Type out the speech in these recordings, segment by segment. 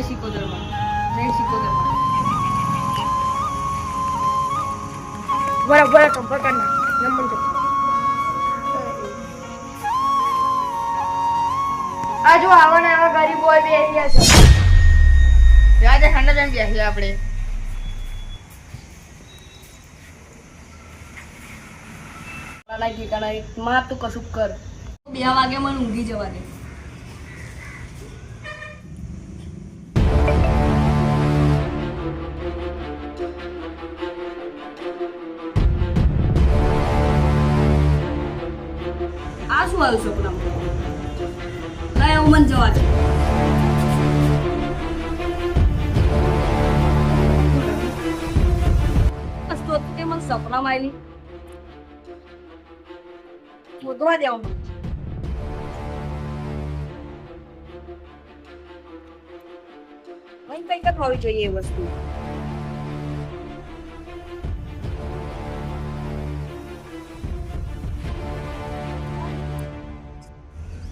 જય સિકોદરમાં જય સિકોદરમાં બરાબર સંપર્ક કરના નંબર તો આ જો આવા ને આવા ગરીબ હોય બે એરિયા છે યાદ ઠંડા જમ ગયા આપણે લાગી કાના માં તું કશું કર 2 વાગે મને ઊંઘી જવા દે આ શું આવ્યું સપનામાં લાય હું મને જવા દે તો તે મને સપનામાં આવેલી મોદવા દેવાનું કઈ કઈ હોવી જોઈએ એ વસ્તુ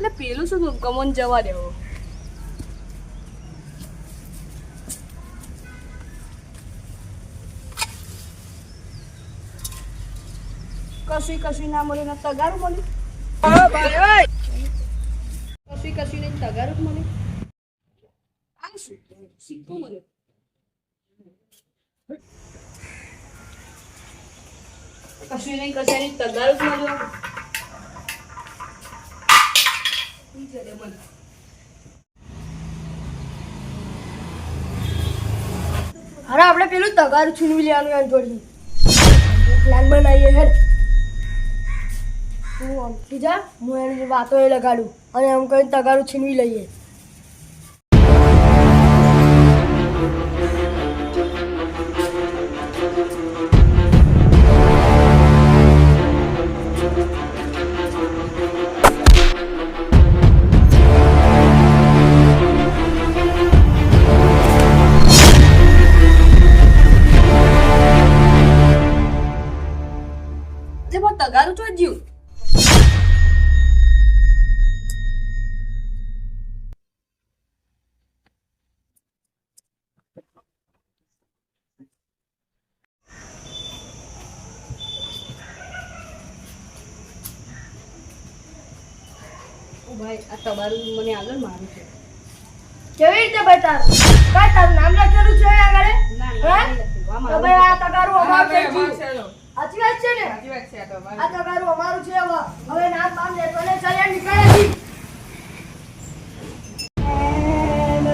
એટલે પેલું શું કમોન જવા દેવો કશું ના મળ્યું ને તગારું મળ્યું કશું ને તગારું મળ્યું આ શું સિક્કો મળ્યો કશું નહીં તગારું મળ્યો અરે આપણે પેલું તગારું છીનવી લેવાનું એમ જોડી પ્લાન બનાવીએ હેડ તું આમથી જા હું એની વાતો એ લગાડું અને એમ કરીને તગારું છીનવી લઈએ તગારું તો જીવ ભાઈ આ તમારું મને આગળ મારું છે કેવી રીતે ભાઈ તારું તારું નામ લખેલું છે આગળ ના તો ભાઈ આ તગારું અમારું છે જીવ સાચી વાત છે ને સાચી વાત છે આ તગારું અમારું છે હવે નામ બામ લેતો ને ચાલે નીકળે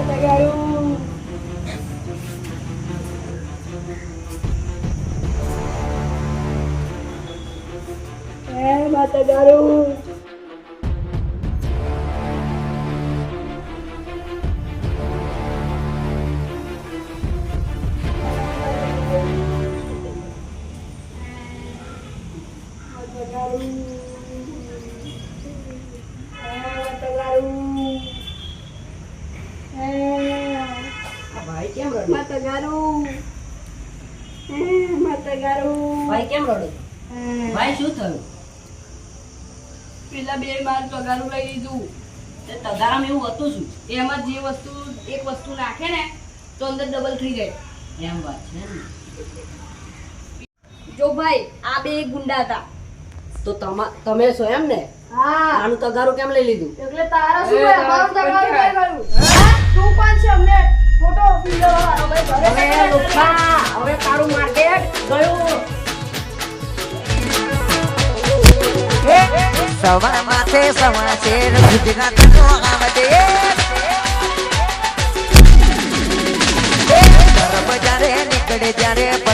તગારું તગારું ભાઈ કેમ રડે ભાઈ કેમ રડે ભાઈ શું થયું પેલા બે માર તગારું લઈ લીધું તે તગારામાં એવું હતું શું એમાં જે વસ્તુ એક વસ્તુ નાખે ને તો અંદર ડબલ થઈ જાય એમ વાત છે ને જો ભાઈ આ બે ગુંડા હતા તો તમે છો એમ ને હા આનું તગારું કેમ લઈ લીધું એટલે તારા શું હોય અમારું તગારું લઈ ગયું તું કોણ છે અમને ફોટો પીલો હવે લોખા હવે તારું માર્કેટ ગયું સવા માથે સવા શેર ગુજરાતનો આવડે બજારે નીકળે જ્યારે